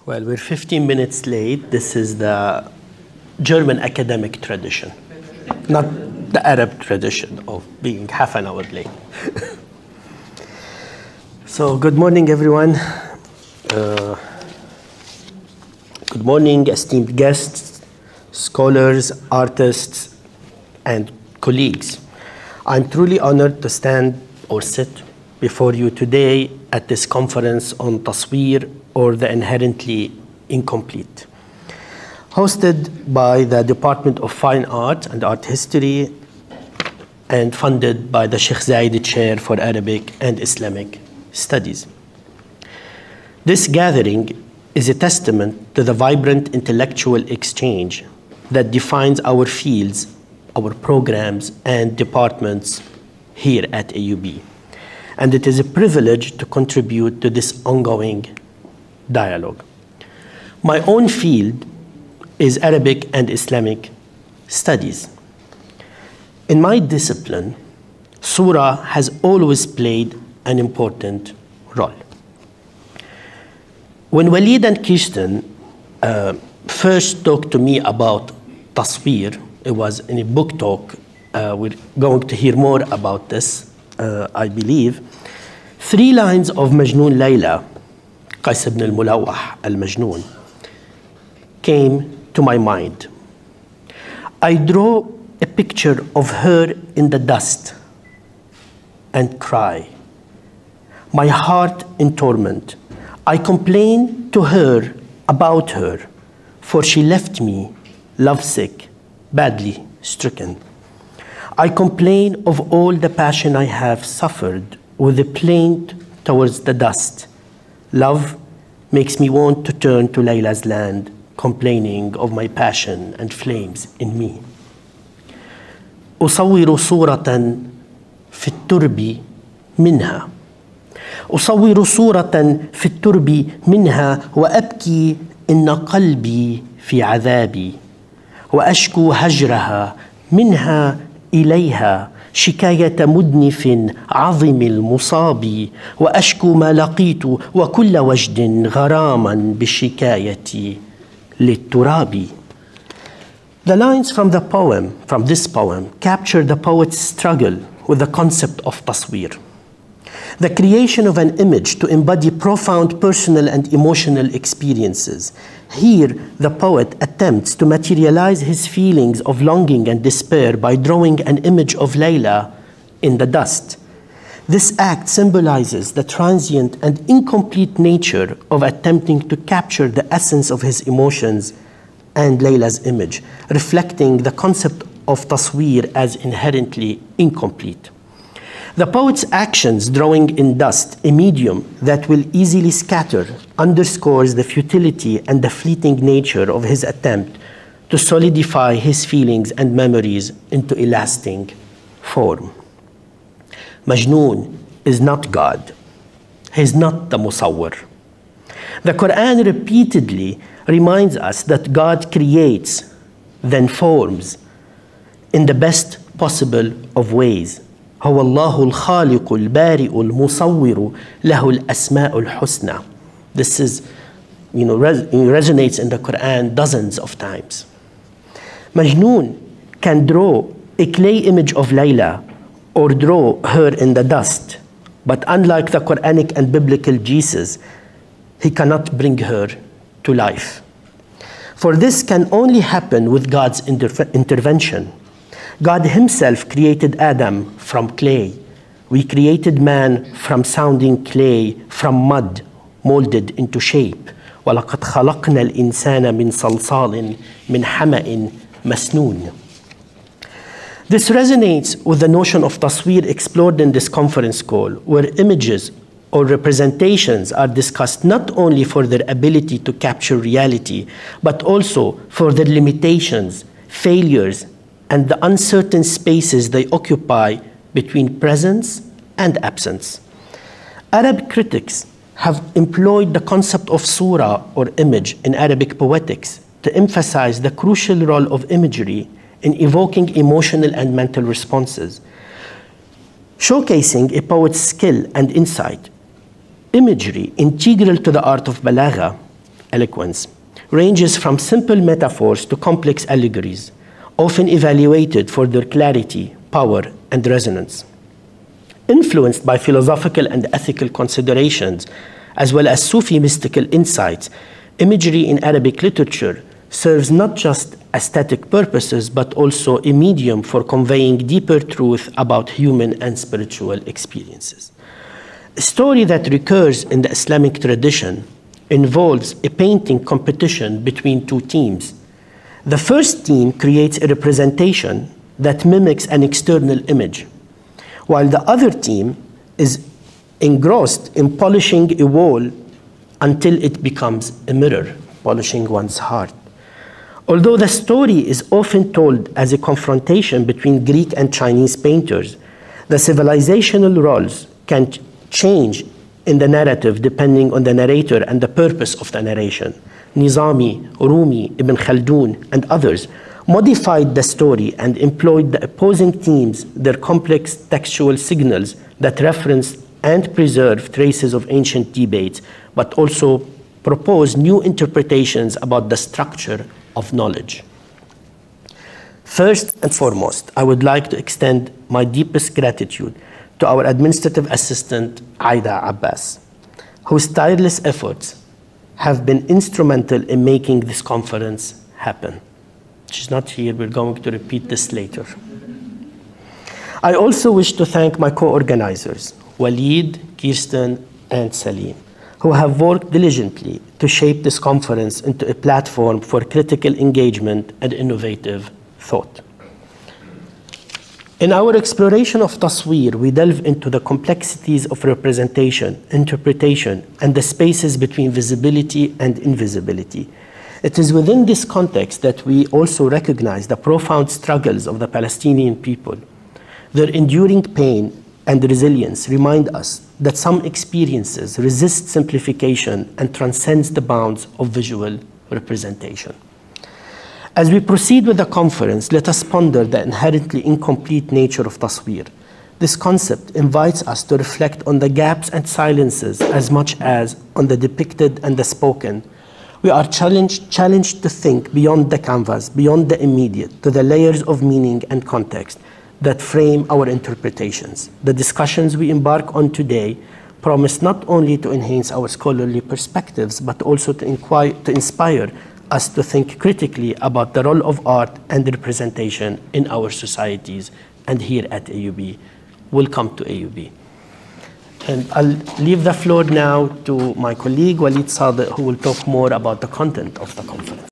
Well, we're 15 minutes late. This is the German academic tradition, not the Arab tradition of being half an hour late. So, good morning, everyone. Good morning, esteemed guests, scholars, artists, and colleagues. I'm truly honored to stand or sit before you today at this conference on Taswir, or the inherently incomplete, hosted by the Department of Fine Art and Art History and funded by the Sheikh Zayed Chair for Arabic and Islamic Studies. This gathering is a testament to the vibrant intellectual exchange that defines our fields, our programs, and departments here at AUB. And it is a privilege to contribute to this ongoing dialogue. My own field is Arabic and Islamic studies. In my discipline, Surah has always played an important role. When Walid and Kirsten first talked to me about Taswir, it was in a book talk. We're going to hear more about this, I believe. 3 lines of Majnoon Layla, Qais ibn al-Mulawah al-Majnoon, came to my mind. I draw a picture of her in the dust and cry, my heart in torment. I complain to her about her, for she left me lovesick, badly stricken. I complain of all the passion I have suffered with a plaint towards the dust. Love makes me want to turn to Layla's land, complaining of my passion and flames in me. أصور صورة في الترب منها. أصور صورة في الترب منها وأبكي إن قلبي في عذابي وأشكو هجرها منها إليها شكاية مدنف عظم المصاب وأشكو ما لقيت وكل وجد غراما بالشكاية للتراب. The lines from this poem, capture the poet's struggle with the concept of taswir, the creation of an image to embody profound personal and emotional experiences. Here, the poet attempts to materialize his feelings of longing and despair by drawing an image of Layla in the dust. This act symbolizes the transient and incomplete nature of attempting to capture the essence of his emotions and Layla's image, reflecting the concept of taswir as inherently incomplete. The poet's actions, drawing in dust, a medium that will easily scatter, underscores the futility and the fleeting nature of his attempt to solidify his feelings and memories into a lasting form. Majnoon is not God. He is not the Musawwir. The Quran repeatedly reminds us that God creates, then forms, in the best possible of ways. هو الله الخالق البارئ المصور له الأسماء الحسنى. This is, resonates in the Quran dozens of times. Majnoon can draw a clay image of Layla or draw her in the dust, but unlike the Quranic and biblical Jesus, he cannot bring her to life. For this can only happen with God's intervention. God himself created Adam from clay. We created man from sounding clay, from mud, molded into shape. وَلَقَدْ خَلَقْنَا الْإِنسَانَ مِنْ صَلْصَالٍ مِنْ حَمَإٍ مَسْنُونٍ. This resonates with the notion of taswir explored in this conference call, where images or representations are discussed not only for their ability to capture reality, but also for their limitations, failures, and the uncertain spaces they occupy between presence and absence. Arab critics have employed the concept of surah or image in Arabic poetics to emphasize the crucial role of imagery in evoking emotional and mental responses. Showcasing a poet's skill and insight, imagery integral to the art of balagha eloquence ranges from simple metaphors to complex allegories, often evaluated for their clarity, power, and resonance. Influenced by philosophical and ethical considerations, as well as Sufi mystical insights, imagery in Arabic literature serves not just aesthetic purposes, but also a medium for conveying deeper truth about human and spiritual experiences. A story that recurs in the Islamic tradition involves a painting competition between two teams. The first team creates a representation that mimics an external image, while the other team is engrossed in polishing a wall until it becomes a mirror, polishing one's heart. Although the story is often told as a confrontation between Greek and Chinese painters, the civilizational roles can change in the narrative depending on the narrator and the purpose of the narration. Nizami, Rumi, Ibn Khaldun, and others modified the story and employed the opposing themes, their complex textual signals that reference and preserve traces of ancient debates, but also propose new interpretations about the structure of knowledge. First and foremost, I would like to extend my deepest gratitude to our administrative assistant, Aida Abbas, whose tireless efforts have been instrumental in making this conference happen. She's not here, we're going to repeat this later. I also wish to thank my co-organizers, Walid, Kirsten, and Saleem, who have worked diligently to shape this conference into a platform for critical engagement and innovative thought. In our exploration of Taswir, we delve into the complexities of representation, interpretation, and the spaces between visibility and invisibility. It is within this context that we also recognize the profound struggles of the Palestinian people. Their enduring pain and resilience remind us that some experiences resist simplification and transcends the bounds of visual representation. As we proceed with the conference, let us ponder the inherently incomplete nature of Taswir. This concept invites us to reflect on the gaps and silences as much as on the depicted and the spoken. We are challenged to think beyond the canvas, beyond the immediate, to the layers of meaning and context that frame our interpretations. The discussions we embark on today promise not only to enhance our scholarly perspectives, but also to inspire us to think critically about the role of art and representation in our societies and here at AUB. Welcome to AUB. And I'll leave the floor now to my colleague, Walid Sadek, who will talk more about the content of the conference.